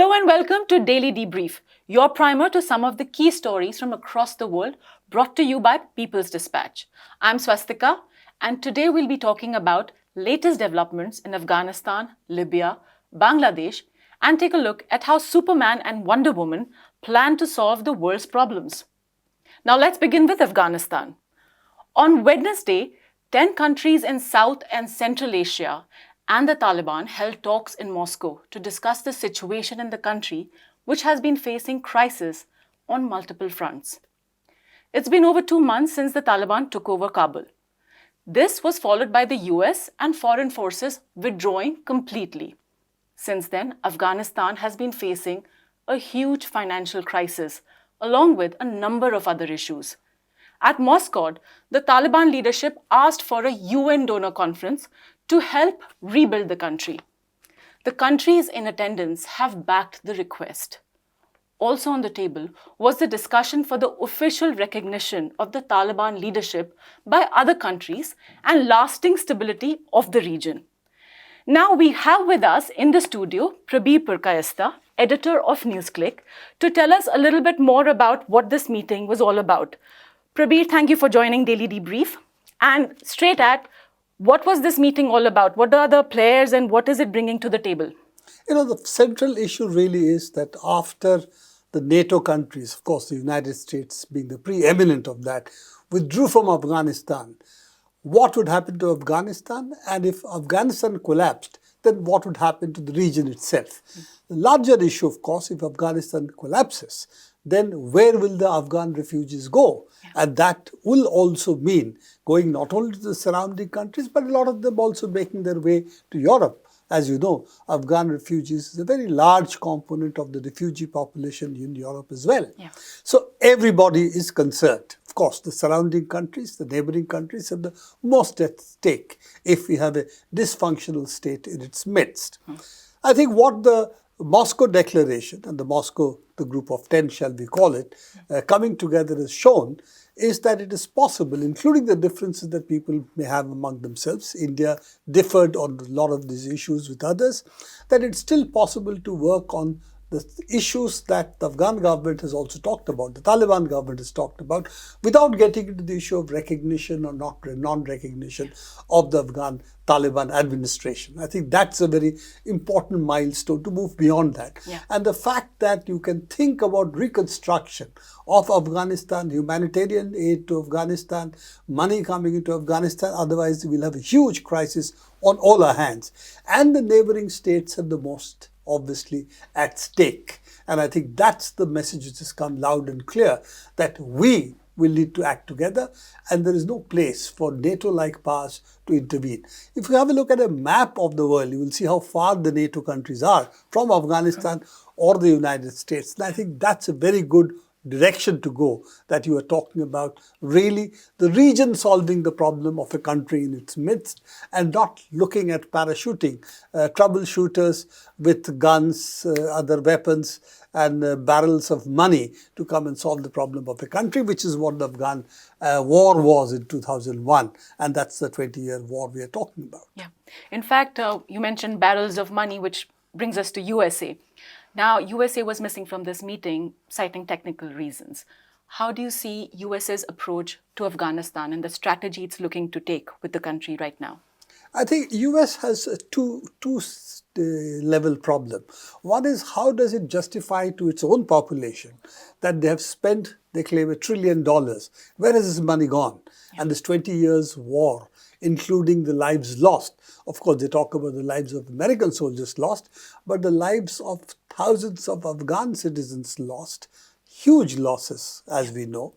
Hello and welcome to Daily Debrief, your primer to some of the key stories from across the world brought to you by People's Dispatch. I'm Swastika and today we'll be talking about latest developments in Afghanistan, Libya, Bangladesh and take a look at how Superman and Wonder Woman plan to solve the world's problems. Now let's begin with Afghanistan. On Wednesday, 10 countries in South and Central Asia and the Taliban held talks in Moscow to discuss the situation in the country, which has been facing crisis on multiple fronts. It's been over 2 months since the Taliban took over Kabul. This was followed by the US and foreign forces withdrawing completely. Since then, Afghanistan has been facing a huge financial crisis, along with a number of other issues. At Moscow, the Taliban leadership asked for a UN donor conference to help rebuild the country. The countries in attendance have backed the request. Also on the table was the discussion for the official recognition of the Taliban leadership by other countries and lasting stability of the region. Now we have with us in the studio Prabir Purkayastha, editor of NewsClick, to tell us a little bit more about what this meeting was all about. Prabir, thank you for joining Daily Debrief. And straight at, what was this meeting all about? What are the players and what is it bringing to the table? The central issue really is that after the NATO countries, of course the United States being the preeminent of that, withdrew from Afghanistan, what would happen to Afghanistan? And if Afghanistan collapsed, then what would happen to the region itself? The larger issue, of course, if Afghanistan collapses, then where will the Afghan refugees go? And that will also mean going not only to the surrounding countries, but a lot of them also making their way to Europe. As you know, Afghan refugees is a very large component of the refugee population in Europe as well. So everybody is concerned. Of course, the surrounding countries, the neighboring countries have the most at stake if we have a dysfunctional state in its midst. I think what the Moscow Declaration and the group of 10, shall we call it, coming together has shown is that it is possible, including the differences that people may have among themselves. India differed on a lot of these issues with others, that it's still possible to work on the issues that the Afghan government has also talked about, the Taliban government has talked about, without getting into the issue of recognition or non-recognition of the Afghan Taliban administration. I think that's a very important milestone to move beyond that. And the fact that you can think about reconstruction of Afghanistan, humanitarian aid to Afghanistan, money coming into Afghanistan, otherwise we'll have a huge crisis on all our hands. And the neighboring states have the most obviously at stake. And I think that's the message which has come loud and clear, that we will need to act together and there is no place for NATO-like powers to intervene. If you have a look at a map of the world, you will see how far the NATO countries are from Afghanistan or the United States. And I think that's a very good direction to go, that you are talking about really the region solving the problem of a country in its midst and not looking at parachuting troubleshooters with guns, other weapons and barrels of money to come and solve the problem of a country, which is what the Afghan war was in 2001. And that's the 20-year war we are talking about. In fact, you mentioned barrels of money, which brings us to USA. Now, USA was missing from this meeting, citing technical reasons. How do you see USA's approach to Afghanistan and the strategy it's looking to take with the country right now? I think US has a two-level problem. One is, how does it justify to its own population that they have spent, they claim, $1 trillion. Where has this money gone? And this 20 years war, including the lives lost. Of course, they talk about the lives of American soldiers lost, but the lives of thousands of Afghan citizens lost. Huge losses, as we know.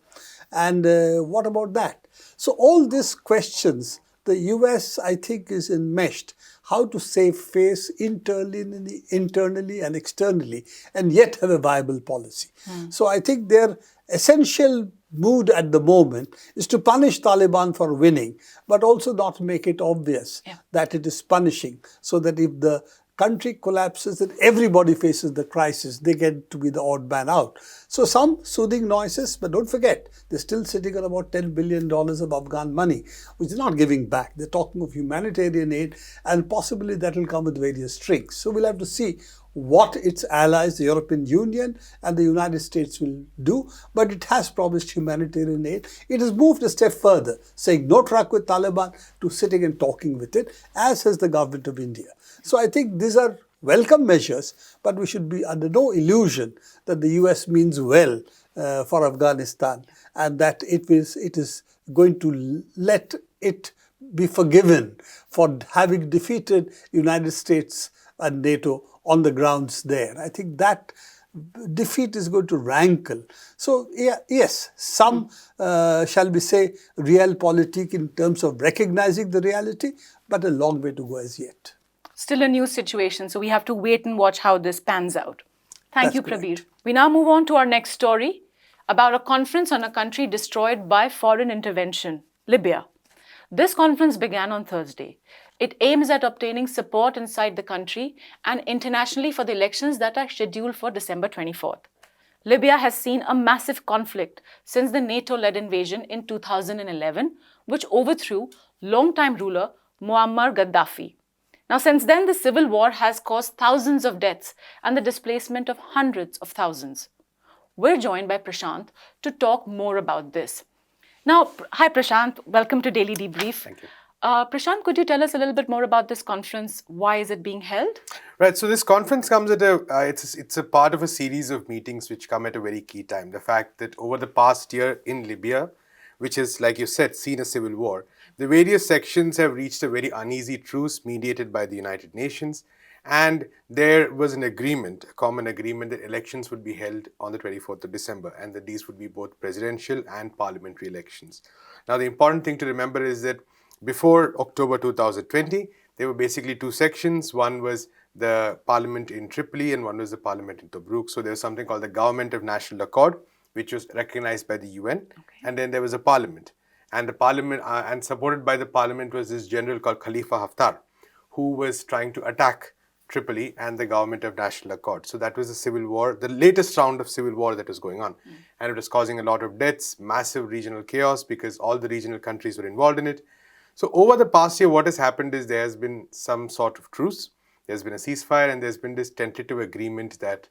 And what about that? So all these questions, the US, I think, is enmeshed. How to save face internally and externally, and yet have a viable policy. So I think their essential mood at the moment is to punish Taliban for winning, but also not make it obvious that it is punishing, so that if the country collapses and everybody faces the crisis, they get to be the odd man out. So some soothing noises, but don't forget, they're still sitting on about $10 billion of Afghan money, which is not giving back. They're talking of humanitarian aid, and possibly that will come with various strings. So we'll have to see what its allies, the European Union and the United States, will do, but it has promised humanitarian aid. It has moved a step further, saying no track with Taliban to sitting and talking with it, as has the government of India. So I think these are welcome measures, but we should be under no illusion that the US means well for Afghanistan and that it is going to let it be forgiven for having defeated United States and NATO on the grounds there. I think that defeat is going to rankle. So yes, some shall we say realpolitik in terms of recognizing the reality, but a long way to go as yet. Still a new situation, so we have to wait and watch how this pans out. Thank That's you, correct. Prabir. We now move on to our next story about a conference on a country destroyed by foreign intervention, Libya. This conference began on Thursday. It aims at obtaining support inside the country and internationally for the elections that are scheduled for December 24th. Libya has seen a massive conflict since the NATO-led invasion in 2011, which overthrew longtime ruler Muammar Gaddafi. Now, since then, the civil war has caused thousands of deaths and the displacement of hundreds of thousands. We're joined by Prashant to talk more about this. Now, hi Prashant, welcome to Daily Debrief. Thank you. Prashant, could you tell us a little bit more about this conference? Why is it being held? Right, so this conference comes at it's a part of a series of meetings which come at a very key time. The fact that over the past year in Libya, which is, like you said, seen a civil war, the various sections have reached a very uneasy truce mediated by the United Nations. And there was an agreement, a common agreement, that elections would be held on the 24th of December and that these would be both presidential and parliamentary elections. Now, the important thing to remember is that before October 2020, there were basically two sections. One was the parliament in Tripoli and one was the parliament in Tobruk. So there was something called the Government of National Accord, which was recognized by the UN. Okay. And then there was a parliament. And the parliament, and supported by the parliament was this general called Khalifa Haftar, who was trying to attack Tripoli and the Government of National Accord. So that was the civil war, the latest round of civil war that was going on. And it was causing a lot of deaths, massive regional chaos because all the regional countries were involved in it. So over the past year, what has happened is there has been some sort of truce. There's been a ceasefire and there's been this tentative agreement that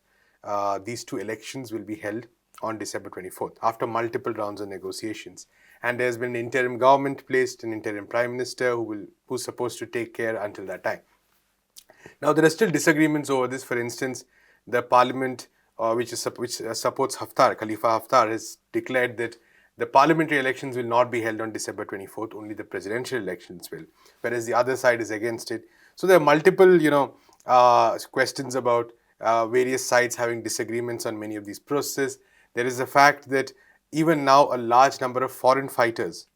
these two elections will be held on December 24th after multiple rounds of negotiations. And there's been an interim government placed, an interim prime minister who's supposed to take care until that time. Now, there are still disagreements over this. For instance, the parliament, which supports Haftar, Khalifa Haftar, has declared that the parliamentary elections will not be held on December 24th, only the presidential elections will, whereas the other side is against it. So there are multiple, questions about various sides having disagreements on many of these processes. There is the fact that even now a large number of foreign fighters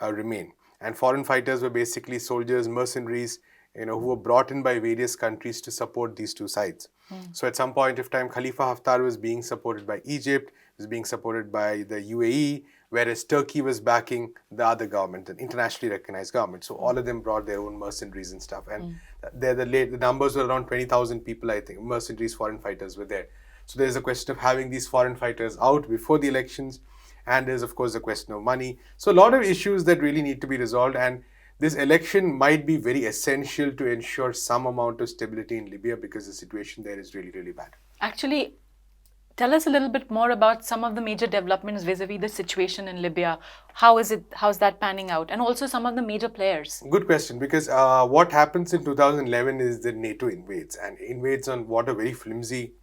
remain. And foreign fighters were basically soldiers, mercenaries, who were brought in by various countries to support these two sides. So at some point of time, Khalifa Haftar was being supported by Egypt, was being supported by the UAE, whereas Turkey was backing the other government, an internationally recognized government. So all of them brought their own mercenaries and stuff. And the numbers were around 20,000 people, I think, mercenaries, foreign fighters were there. So there's a question of having these foreign fighters out before the elections. And there's, of course, the question of money. So a lot of issues that really need to be resolved. And this election might be very essential to ensure some amount of stability in Libya because the situation there is really, really bad. Actually, tell us a little bit more about some of the major developments vis-a-vis the situation in Libya. How's that panning out? And also some of the major players. Good question, because what happens in 2011 is that NATO invades, and invades on what are very flimsy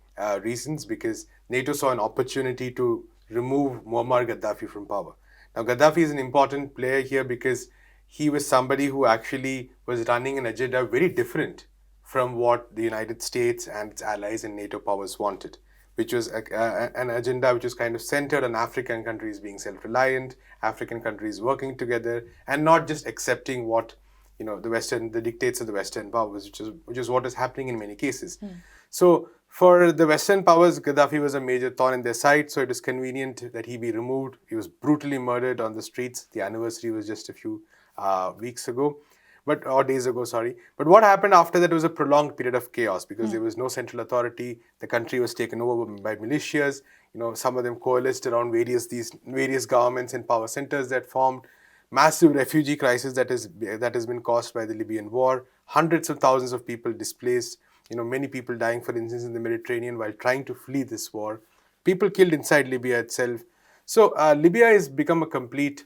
reasons, because NATO saw an opportunity to remove Muammar Gaddafi from power. Now, Gaddafi is an important player here because he was somebody who actually was running an agenda very different from what the United States and its allies and NATO powers wanted, which was an agenda which was kind of centered on African countries being self-reliant, African countries working together, and not just accepting what the dictates of the Western powers, which is what is happening in many cases. So for the Western powers, Gaddafi was a major thorn in their side, so it is convenient that he be removed. He was brutally murdered on the streets. The anniversary was just a few days ago. But what happened after that was a prolonged period of chaos because there was no central authority. The country was taken over by militias. Some of them coalesced around various governments and power centers that formed. Massive refugee crisis that has been caused by the Libyan war. Hundreds of thousands of people displaced. many people dying, for instance, in the Mediterranean while trying to flee this war. People killed inside Libya itself. So Libya has become a complete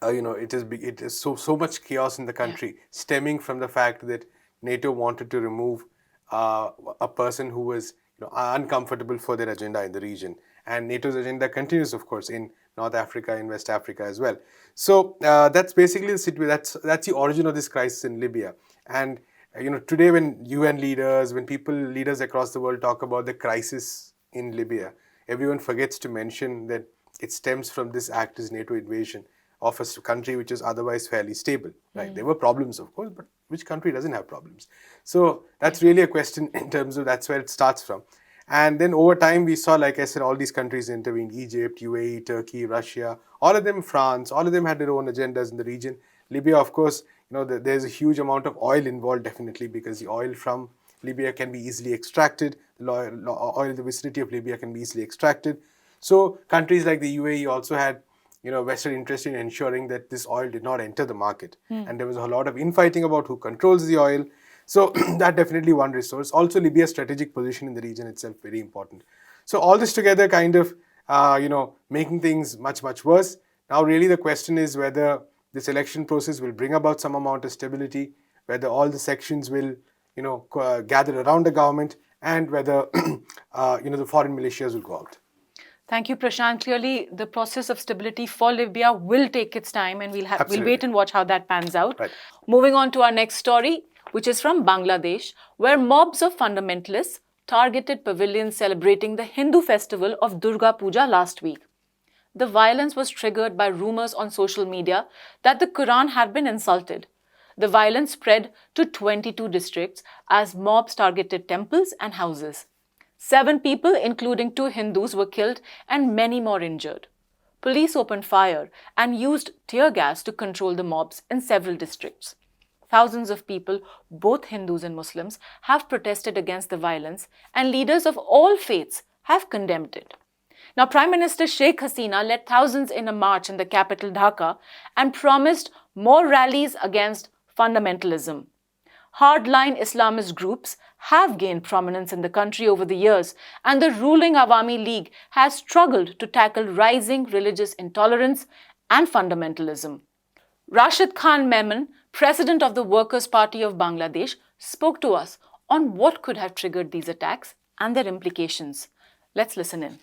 it is so much chaos in the country, stemming from the fact that NATO wanted to remove a person who was uncomfortable for their agenda in the region, and NATO's agenda continues, of course, in North Africa, in West Africa as well. So that's basically the situation. That's the origin of this crisis in Libya. And today, when UN leaders, when leaders across the world talk about the crisis in Libya, everyone forgets to mention that it stems from this act as NATO invasion of a country which is otherwise fairly stable. Right? There were problems, of course, but which country doesn't have problems? So that's really a question in terms of that's where it starts from. And then over time, we saw, like I said, all these countries intervened: Egypt, UAE, Turkey, Russia, all of them, France, all of them had their own agendas in the region. Libya, of course, there's a huge amount of oil involved, definitely, because the oil from Libya can be easily extracted. The oil in the vicinity of Libya can be easily extracted. So countries like the UAE also had Western interest in ensuring that this oil did not enter the market. And there was a lot of infighting about who controls the oil. So that definitely one resource. Also, Libya's strategic position in the region itself, very important. So all this together kind of, making things much, much worse. Now, really the question is whether this election process will bring about some amount of stability, whether all the sections will, gather around the government, and whether, the foreign militias will go out. Thank you, Prashant. Clearly, the process of stability for Libya will take its time, and we'll wait and watch how that pans out. Right. Moving on to our next story, which is from Bangladesh, where mobs of fundamentalists targeted pavilions celebrating the Hindu festival of Durga Puja last week. The violence was triggered by rumors on social media that the Quran had been insulted. The violence spread to 22 districts as mobs targeted temples and houses. 7 people, including 2 Hindus, were killed and many more injured. Police opened fire and used tear gas to control the mobs in several districts. Thousands of people, both Hindus and Muslims, have protested against the violence, and leaders of all faiths have condemned it. Now, Prime Minister Sheikh Hasina led thousands in a march in the capital Dhaka and promised more rallies against fundamentalism. Hardline Islamist groups have gained prominence in the country over the years, and the ruling Awami League has struggled to tackle rising religious intolerance and fundamentalism. Rashid Khan Memon, president of the Workers' Party of Bangladesh, spoke to us on what could have triggered these attacks and their implications. Let's listen in.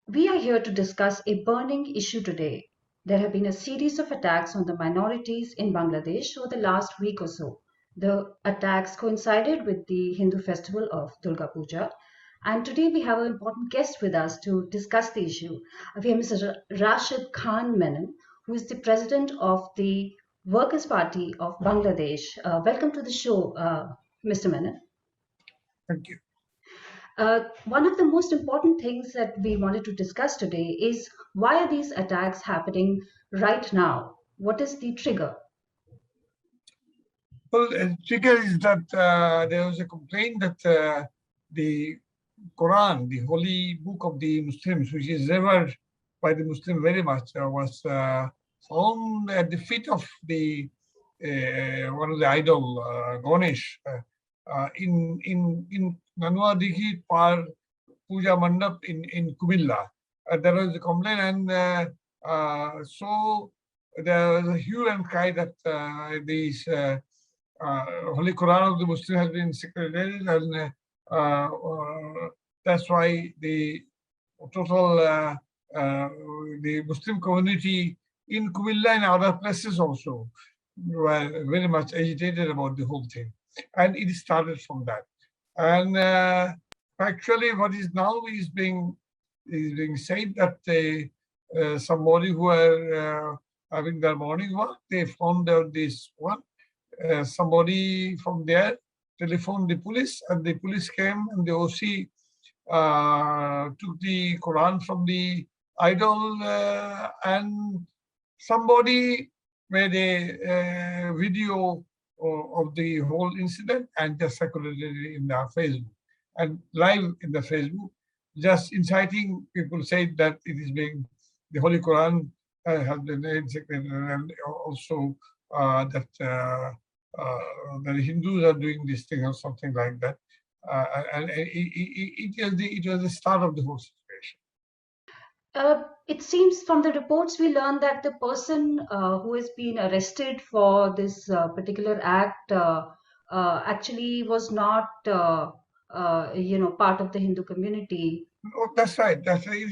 We are here to discuss a burning issue today. There have been a series of attacks on the minorities in Bangladesh over the last week or so. The attacks coincided with the Hindu festival of Durga Puja. And today we have an important guest with us to discuss the issue. We have Mr. Rashid Khan Menon, who is the president of the Workers' Party of Bangladesh. Welcome to the show, Mr. Menon. Thank you. One of the most important things that we wanted to discuss today is why are these attacks happening right now? What is the trigger? Well, the trigger is that there was a complaint that the Quran, the holy book of the Muslims, which is revered by the Muslim very much, was found at the feet of the one of the idol, Ganesh, in Nanwa Dikhi Par Puja Mandap in Kumilla. There was a complaint, and so there was a hue and cry that these Holy Quran of the Muslim has been segregated, and that's why the total the Muslim community in Kumilla and other places also were very much agitated about the whole thing, and it started from that. And actually, what is now is being said that somebody who are having their morning work, they found out this one. Somebody from there telephoned the police, and the police came, and the OC took the Quran from the idol, and somebody made a video of the whole incident and just circulated it in the Facebook and live in the Facebook, just inciting people, say that it is being the Holy Quran has been insected, and also that that the Hindus are doing this thing or something like that. And it was the start of the whole situation. It seems from the reports we learned that the person who has been arrested for this particular act actually was not, part of the Hindu community. Oh, that's right. That's right.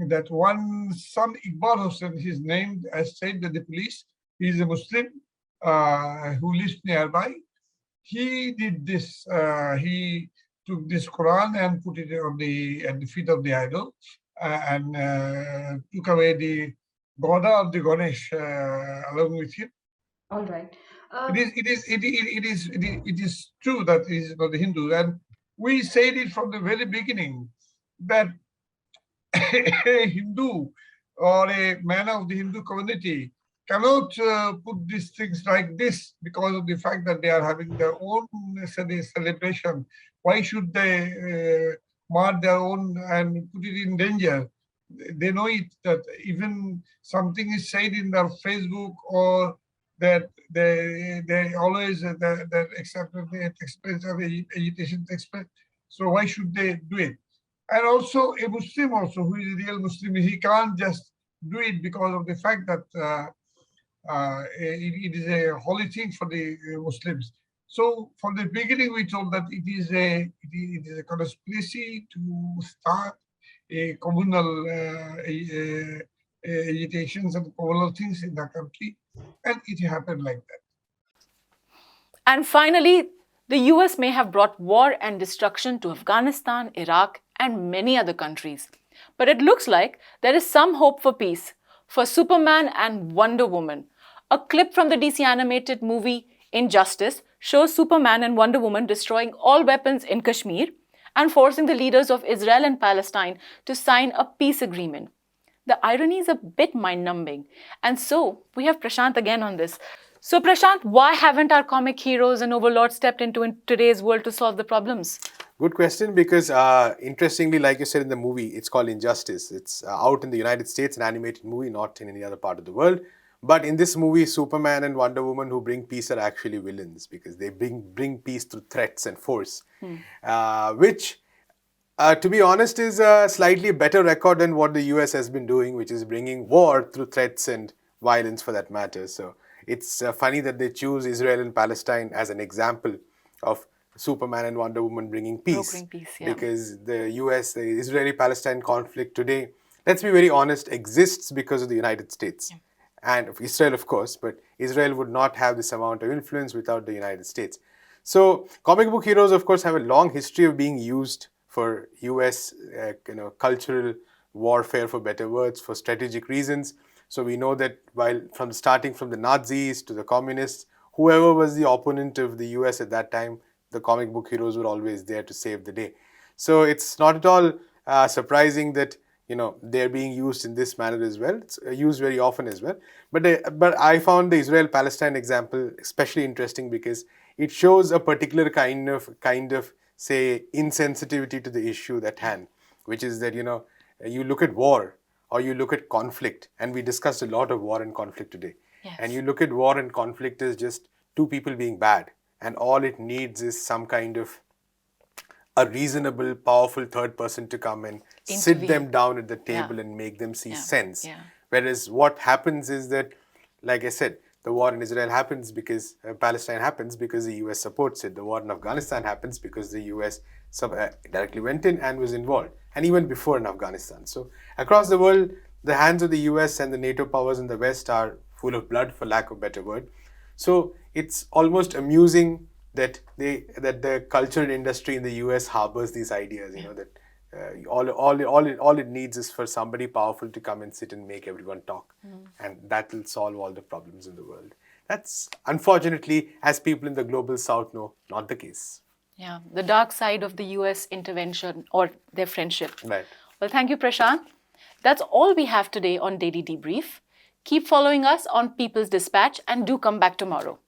That one, some Iqbal Hussain, his name, as said that the police, he's a Muslim who lives nearby. He did this. He took this Quran and put it at the feet of the idol, and took away the Goda of the Ganesh along with him. All right. It is true that it is not the Hindus, and we said it from the very beginning that a Hindu or a man of the Hindu community cannot put these things like this because of the fact that they are having their own celebration. Why should they mar their own and put it in danger? They know it that even something is said in their Facebook or that they always that accept the express or agitation express. So why should they do it? And also a Muslim also who is a real Muslim, he can't just do it because of the fact that it is a holy thing for the Muslims. So from the beginning we told that it is a conspiracy to start a communal agitations and communal things in the country, and it happened like that. And finally, the US may have brought war and destruction to Afghanistan, Iraq, and many other countries. But it looks like there is some hope for peace, for Superman and Wonder Woman. A clip from the DC animated movie Injustice shows Superman and Wonder Woman destroying all weapons in Kashmir and forcing the leaders of Israel and Palestine to sign a peace agreement. The irony is a bit mind-numbing. And so, we have Prashant again on this. So Prashant, why haven't our comic heroes and overlords stepped into in today's world to solve the problems? Good question, because interestingly, like you said in the movie, it's called Injustice. It's out in the United States, an animated movie, not in any other part of the world. But in this movie, Superman and Wonder Woman who bring peace are actually villains because they bring peace through threats and force, which, to be honest, is a slightly better record than what the US has been doing, which is bringing war through threats and violence for that matter. So it's funny that they choose Israel and Palestine as an example of Superman and Wonder Woman bringing peace. Brokering peace, yeah. Because the US, the Israeli-Palestine conflict today, let's be very honest, exists because of the United States. Yeah. And of Israel, of course, but Israel would not have this amount of influence without the United States. So comic book heroes, of course, have a long history of being used for US cultural warfare, for better words, for strategic reasons. So we know that while starting from the Nazis to the communists, whoever was the opponent of the US at that time, the comic book heroes were always there to save the day. So it's not at all surprising that they're being used in this manner as well. It's used very often as well. But I found the Israel-Palestine example especially interesting because it shows a particular kind of say insensitivity to the issue at hand, which is that you look at war or you look at conflict, and we discussed a lot of war and conflict today. Yes. And you look at war and conflict as just two people being bad, and all it needs is some kind of a reasonable, powerful third person to come and sit them down at the table and make them see sense. Yeah. Whereas what happens is that, like I said, the war in Israel happens because Palestine happens because the US supports it. The war in Afghanistan happens because the US directly went in and was involved, and even before in Afghanistan. So across the world, the hands of the US and the NATO powers in the West are full of blood, for lack of a better word. So it's almost amusing that the cultural industry in the US harbors these ideas, that all it needs is for somebody powerful to come and sit and make everyone talk, and that will solve all the problems in the world. That's unfortunately, as people in the global South know, not the case. Yeah, the dark side of the US intervention or their friendship. Right. Well, thank you, Prashant. That's all we have today on Daily Debrief. Keep following us on People's Dispatch and do come back tomorrow.